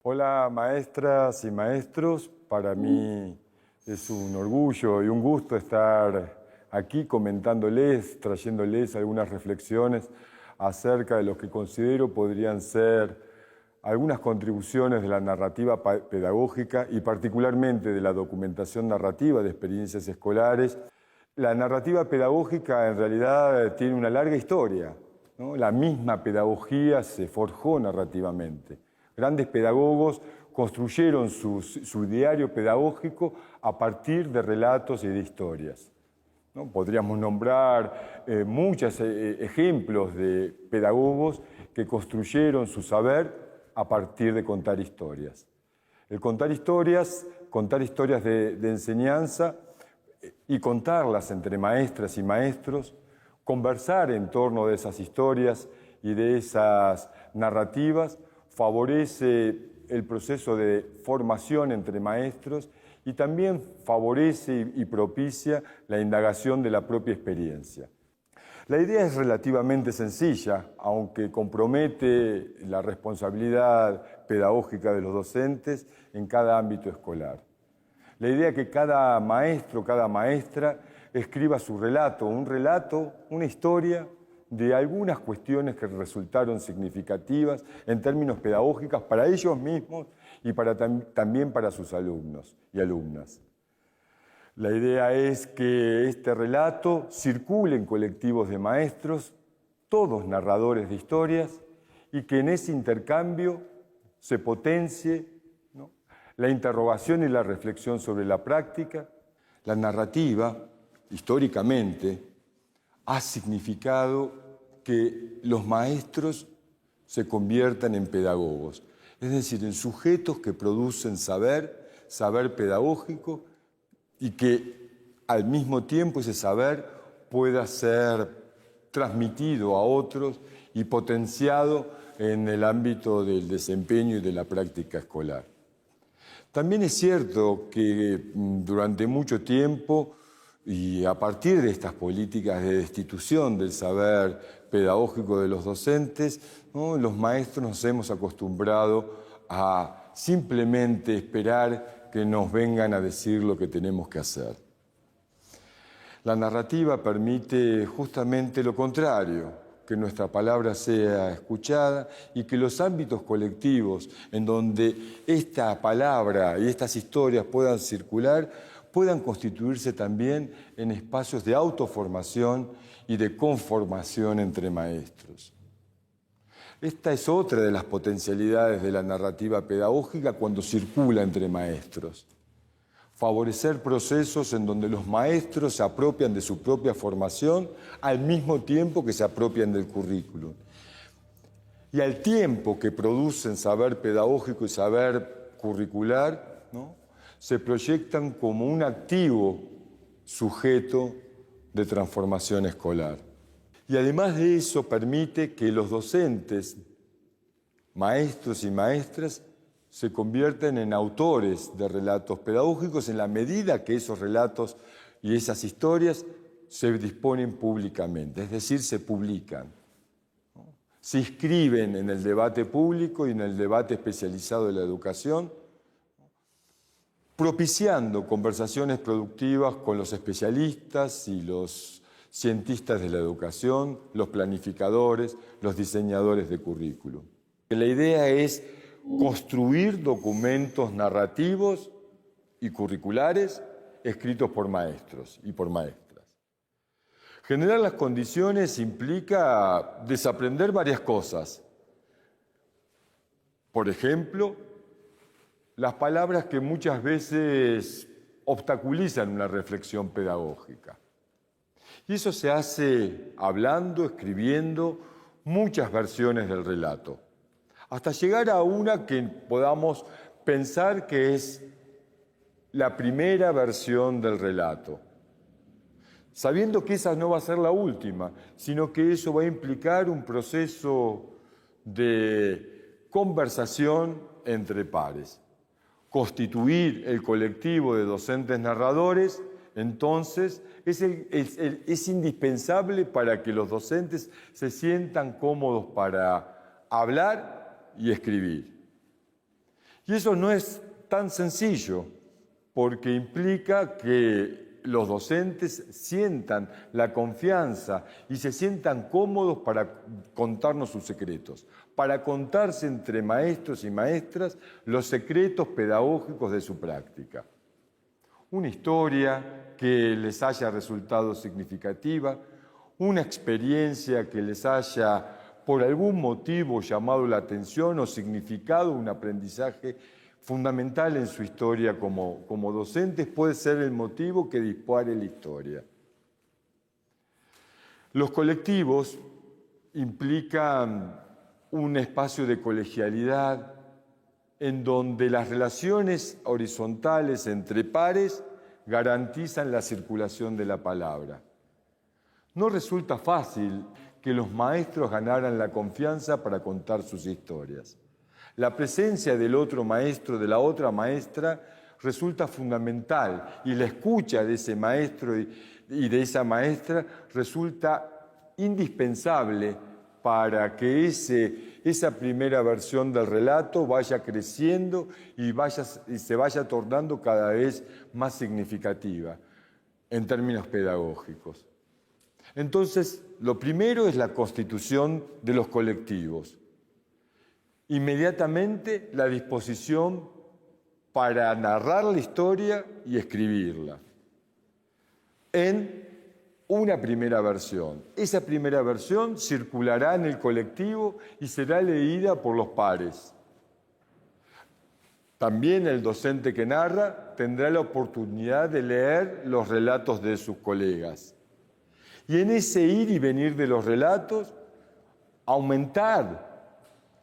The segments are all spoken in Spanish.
Hola maestras y maestros, para mí es un orgullo y un gusto estar aquí comentándoles, trayéndoles algunas reflexiones acerca de lo que considero podrían ser algunas contribuciones de la narrativa pedagógica y particularmente de la documentación narrativa de experiencias escolares. La narrativa pedagógica en realidad tiene una larga historia, ¿no? La misma pedagogía se forjó narrativamente. Grandes pedagogos construyeron su diario pedagógico a partir de relatos y de historias, ¿no? Podríamos nombrar muchos ejemplos de pedagogos que construyeron su saber a partir de contar historias. El contar historias de enseñanza y contarlas entre maestras y maestros, conversar en torno de esas historias y de esas narrativas, favorece el proceso de formación entre maestros y también favorece y propicia la indagación de la propia experiencia. La idea es relativamente sencilla, aunque compromete la responsabilidad pedagógica de los docentes en cada ámbito escolar. La idea es que cada maestro, cada maestra escriba su relato, una historia de algunas cuestiones que resultaron significativas en términos pedagógicos para ellos mismos y también para sus alumnos y alumnas. La idea es que este relato circule en colectivos de maestros, todos narradores de historias, y que en ese intercambio se potencie, ¿no?, la interrogación y la reflexión sobre la práctica. La narrativa, históricamente, ha significado que los maestros se conviertan en pedagogos, es decir, en sujetos que producen saber pedagógico, y que al mismo tiempo ese saber pueda ser transmitido a otros y potenciado en el ámbito del desempeño y de la práctica escolar. También es cierto que durante mucho tiempo y a partir de estas políticas de destitución del saber pedagógico de los docentes, ¿no?, los maestros nos hemos acostumbrado a simplemente esperar que nos vengan a decir lo que tenemos que hacer. La narrativa permite justamente lo contrario, que nuestra palabra sea escuchada y que los ámbitos colectivos en donde esta palabra y estas historias puedan circular, puedan constituirse también en espacios de autoformación y de conformación entre maestros. Esta es otra de las potencialidades de la narrativa pedagógica cuando circula entre maestros. Favorecer procesos en donde los maestros se apropian de su propia formación al mismo tiempo que se apropian del currículum. Y al tiempo que producen saber pedagógico y saber curricular, ¿no?, se proyectan como un activo sujeto de transformación escolar. Y además de eso permite que los docentes, maestros y maestras, se convierten en autores de relatos pedagógicos en la medida que esos relatos y esas historias se disponen públicamente, es decir, se publican, ¿no?, se inscriben en el debate público y en el debate especializado de la educación, propiciando conversaciones productivas con los especialistas y los cientistas de la educación, los planificadores, los diseñadores de currículum. La idea es construir documentos narrativos y curriculares escritos por maestros y por maestras. Generar las condiciones implica desaprender varias cosas. Por ejemplo, las palabras que muchas veces obstaculizan una reflexión pedagógica. Y eso se hace hablando, escribiendo muchas versiones del relato, hasta llegar a una que podamos pensar que es la primera versión del relato, sabiendo que esa no va a ser la última, sino que eso va a implicar un proceso de conversación entre pares. Constituir el colectivo de docentes narradores, entonces, es indispensable para que los docentes se sientan cómodos para hablar y escribir. Y eso no es tan sencillo, porque implica que los docentes sientan la confianza y se sientan cómodos para contarnos sus secretos, para contarse entre maestros y maestras los secretos pedagógicos de su práctica. Una historia que les haya resultado significativa, una experiencia que les haya por algún motivo llamado la atención o significado un aprendizaje fundamental en su historia como docentes, puede ser el motivo que dispare la historia. Los colectivos implican un espacio de colegialidad en donde las relaciones horizontales entre pares garantizan la circulación de la palabra. No resulta fácil que los maestros ganaran la confianza para contar sus historias. La presencia del otro maestro, de la otra maestra, resulta fundamental y la escucha de ese maestro y de esa maestra resulta indispensable para que esa primera versión del relato vaya creciendo y se vaya tornando cada vez más significativa en términos pedagógicos. Entonces, lo primero es la constitución de los colectivos. Inmediatamente la disposición para narrar la historia y escribirla en una primera versión. Esa primera versión circulará en el colectivo y será leída por los pares. También el docente que narra tendrá la oportunidad de leer los relatos de sus colegas. Y en ese ir y venir de los relatos,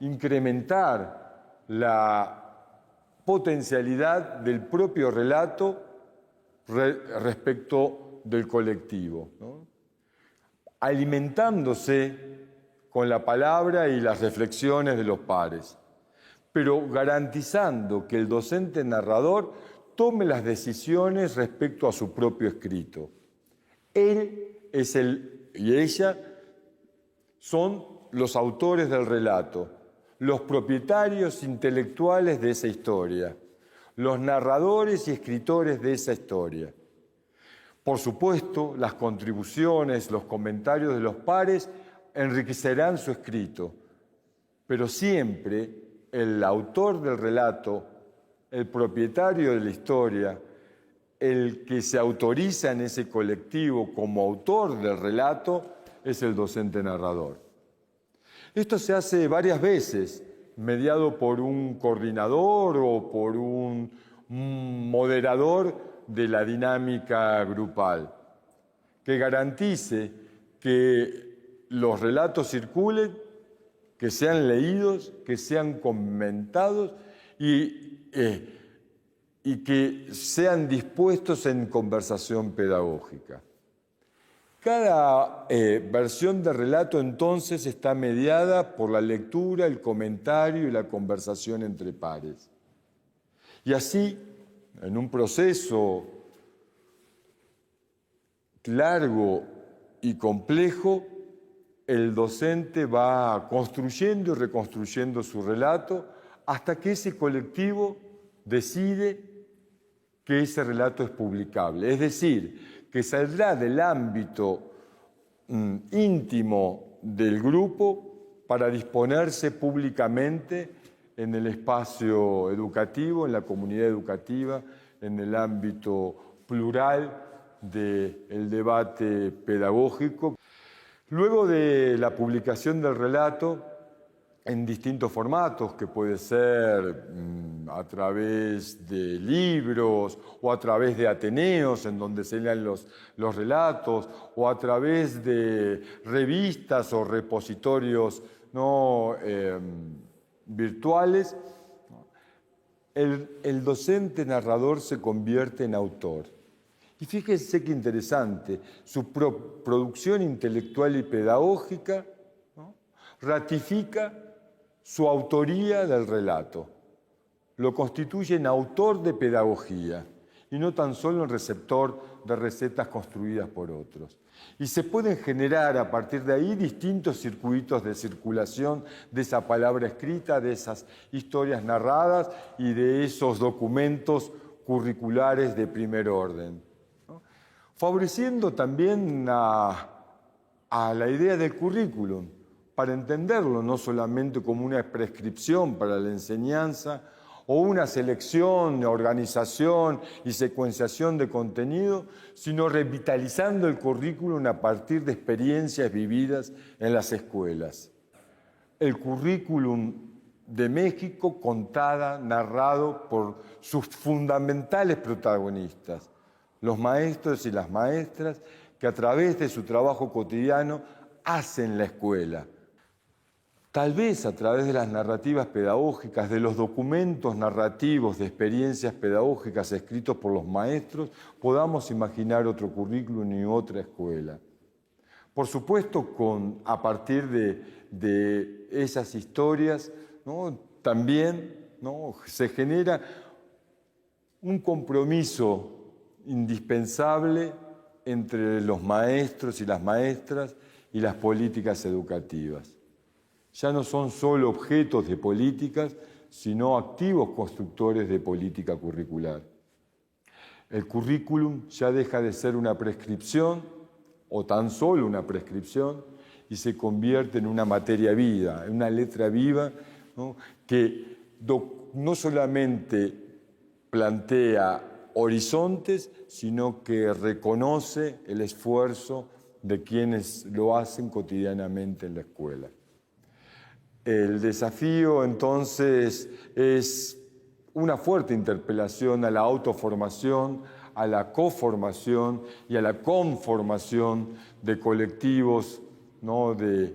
incrementar la potencialidad del propio relato respecto del colectivo, ¿no? Alimentándose con la palabra y las reflexiones de los pares, pero garantizando que el docente narrador tome las decisiones respecto a su propio escrito. Él y ella son los autores del relato, los propietarios intelectuales de esa historia, los narradores y escritores de esa historia. Por supuesto, las contribuciones, los comentarios de los pares enriquecerán su escrito, pero siempre el autor del relato, el propietario de la historia, el que se autoriza en ese colectivo como autor del relato, es el docente narrador. Esto se hace varias veces, mediado por un coordinador o por un moderador de la dinámica grupal, que garantice que los relatos circulen, que sean leídos, que sean comentados y que sean dispuestos en conversación pedagógica. Cada versión de relato entonces está mediada por la lectura, el comentario y la conversación entre pares. Y así, en un proceso largo y complejo, el docente va construyendo y reconstruyendo su relato hasta que ese colectivo decide que ese relato es publicable. Es decir, que saldrá del ámbito íntimo del grupo para disponerse públicamente en el espacio educativo, en la comunidad educativa, en el ámbito plural del debate pedagógico. Luego de la publicación del relato en distintos formatos, que puede ser a través de libros o a través de ateneos en donde se lean los relatos, o a través de revistas o repositorios virtuales, el docente narrador se convierte en autor. Y fíjense qué interesante, su producción intelectual y pedagógica, ¿no?, ratifica su autoría del relato. Lo constituye en autor de pedagogía y no tan solo en receptor de recetas construidas por otros. Y se pueden generar a partir de ahí distintos circuitos de circulación de esa palabra escrita, de esas historias narradas y de esos documentos curriculares de primer orden, ¿no? Favoreciendo también a la idea del currículum, para entenderlo no solamente como una prescripción para la enseñanza o una selección, organización y secuenciación de contenido, sino revitalizando el currículum a partir de experiencias vividas en las escuelas. El currículum de México contada, narrado por sus fundamentales protagonistas, los maestros y las maestras que a través de su trabajo cotidiano hacen la escuela. Tal vez a través de las narrativas pedagógicas, de los documentos narrativos de experiencias pedagógicas escritos por los maestros, podamos imaginar otro currículum y otra escuela. Por supuesto, a partir de esas historias, ¿no? También, ¿no? Se genera un compromiso indispensable entre los maestros y las maestras y las políticas educativas. Ya no son solo objetos de políticas, sino activos constructores de política curricular. El currículum ya deja de ser una prescripción, o tan solo una prescripción, y se convierte en una materia viva, en una letra viva, ¿no? Que no solamente plantea horizontes, sino que reconoce el esfuerzo de quienes lo hacen cotidianamente en la escuela. El desafío, entonces, es una fuerte interpelación a la autoformación, a la coformación y a la conformación de colectivos, ¿no? de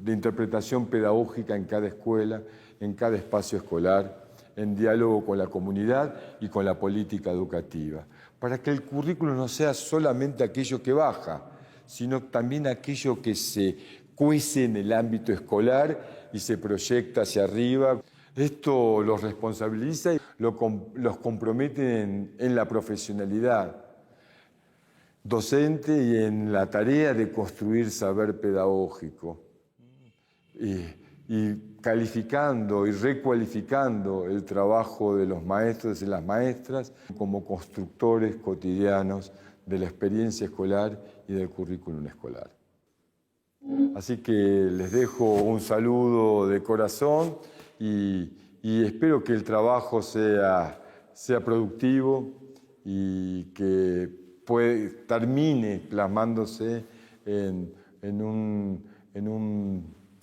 interpretación pedagógica en cada escuela, en cada espacio escolar, en diálogo con la comunidad y con la política educativa, para que el currículo no sea solamente aquello que baja, sino también aquello que se cuece en el ámbito escolar y se proyecta hacia arriba. Esto los responsabiliza y los compromete en la profesionalidad docente y en la tarea de construir saber pedagógico. Y calificando y recualificando el trabajo de los maestros y las maestras como constructores cotidianos de la experiencia escolar y del currículum escolar. Así que les dejo un saludo de corazón y espero que el trabajo sea productivo y que termine plasmándose en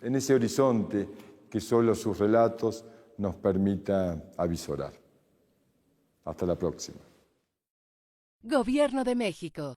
ese horizonte que solo sus relatos nos permitan avisorar. Hasta la próxima. Gobierno de México.